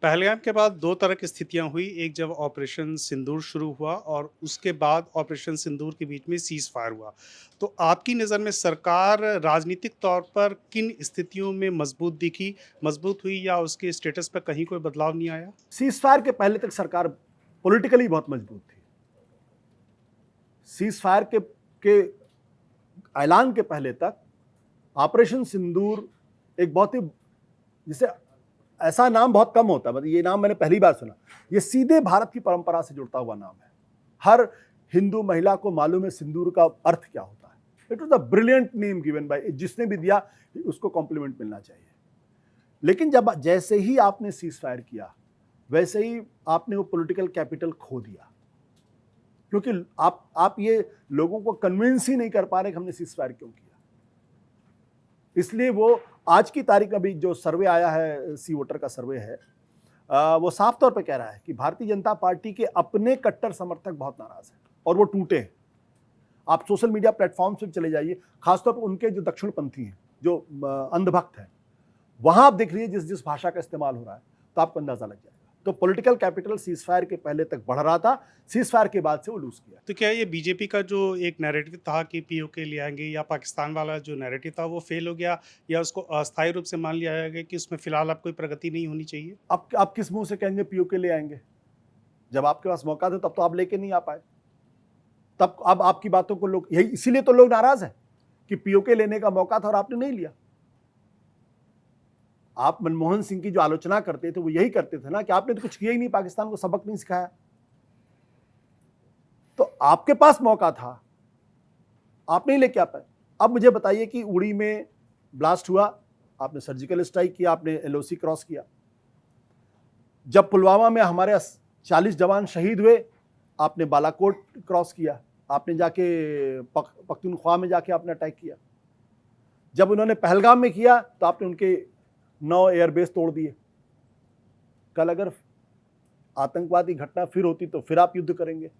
पहलगाम के बाद 2 तरह की स्थितियाँ हुई, एक जब ऑपरेशन सिंदूर शुरू हुआ और उसके बाद ऑपरेशन सिंदूर के बीच में सीज़ फायर हुआ। तो आपकी नज़र में सरकार राजनीतिक तौर पर किन स्थितियों में मज़बूत हुई या उसके स्टेटस पे कहीं कोई बदलाव नहीं आया? सीज फायर के पहले तक सरकार पॉलिटिकली बहुत मजबूत थी। सीज फायर के ऐलान के पहले तक ऑपरेशन सिंदूर एक बहुत ही, जिसे ऐसा नाम बहुत कम होता है, मतलब ये नाम मैंने पहली बार सुना। ये सीधे भारत की परंपरा से जुड़ता हुआ नाम है। हर हिंदू महिला को मालूम है सिंदूर का अर्थ क्या होता है। It was a brilliant name given by, जिसने भी दिया उसको कॉम्प्लीमेंट मिलना चाहिए। लेकिन जब जैसे ही आपने सीज फायर किया, वैसे ही आपने वो पॉलिटिकल कैपिटल खो दिया, क्योंकि आप ये लोगों को कन्विंस ही नहीं कर पा रहे कि हमने सीज फायर क्यों किया। इसलिए वो आज की तारीख में भी जो सर्वे आया है, सी वोटर का सर्वे है, वो साफ तौर पे कह रहा है कि भारतीय जनता पार्टी के अपने कट्टर समर्थक बहुत नाराज हैं और वो टूटे हैं। आप सोशल मीडिया प्लेटफॉर्म्स पे चले जाइए, खासतौर पर उनके जो दक्षिणपंथी हैं, जो अंधभक्त हैं, वहां आप देख लीजिए जिस भाषा का इस्तेमाल हो रहा है, तो आपको अंदाजा लग जाएगा। तो पॉलिटिकल कैपिटल सीज फायर के पहले तक बढ़ रहा था, सीज फायर के बाद से वो लूज किया। तो क्या ये बीजेपी का जो एक नैरेटिव था कि पीओके ले आएँगे या पाकिस्तान वाला जो नैरेटिव था वो फ़ेल हो गया या उसको अस्थायी रूप से मान लिया गया कि उसमें फ़िलहाल अब कोई प्रगति नहीं होनी चाहिए? आप किस मुंह से कहेंगे पीओके ले आएंगे? जब आपके पास मौका था तब तो आप लेके नहीं आ पाए। तब अब आपकी बातों को लोग, यही इसीलिए तो लोग नाराज हैं कि पीओके लेने का मौका था और आपने नहीं लिया। आप मनमोहन सिंह की जो आलोचना करते थे वो यही करते थे ना कि आपने तो कुछ किया ही नहीं, पाकिस्तान को सबक नहीं सिखाया। तो आपके पास मौका था, आप नहीं लेके आ पाए। अब मुझे बताइए कि उड़ी में ब्लास्ट हुआ, आपने सर्जिकल स्ट्राइक किया, आपने एलओसी क्रॉस किया। जब पुलवामा में हमारे 40 जवान शहीद हुए, आपने बालाकोट क्रॉस किया, आपने जाके पख्तूनख्वा में जाके आपने अटैक किया। जब उन्होंने पहलगाम में किया तो आपने उनके 9 एयरबेस तोड़ दिए। कल अगर आतंकवादी घटना फिर होती तो फिर आप युद्ध करेंगे।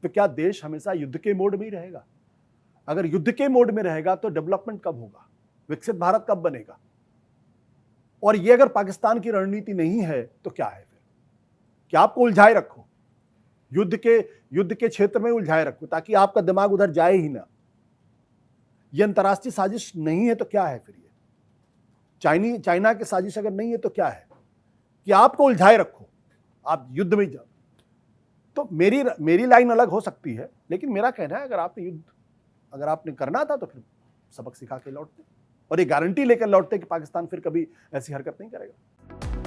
तो क्या देश हमेशा युद्ध के मोड में ही रहेगा? अगर युद्ध के मोड में रहेगा तो डेवलपमेंट कब होगा, विकसित भारत कब बनेगा? और ये अगर पाकिस्तान की रणनीति नहीं है तो क्या है फिर? क्या आपको उलझाए रखो, युद्ध के क्षेत्र में उलझाए रखो ताकि आपका दिमाग उधर जाए ही ना। ये अंतर्राष्ट्रीय साजिश नहीं है तो क्या है फिर? ये चाइना की साजिश अगर नहीं है तो क्या है कि आपको उलझाए रखो, आप युद्ध में जाओ। तो मेरी लाइन अलग हो सकती है, लेकिन मेरा कहना है अगर आपने करना था तो फिर सबक सिखा के लौटते और ये गारंटी लेकर लौटते कि पाकिस्तान फिर कभी ऐसी हरकत नहीं करेगा।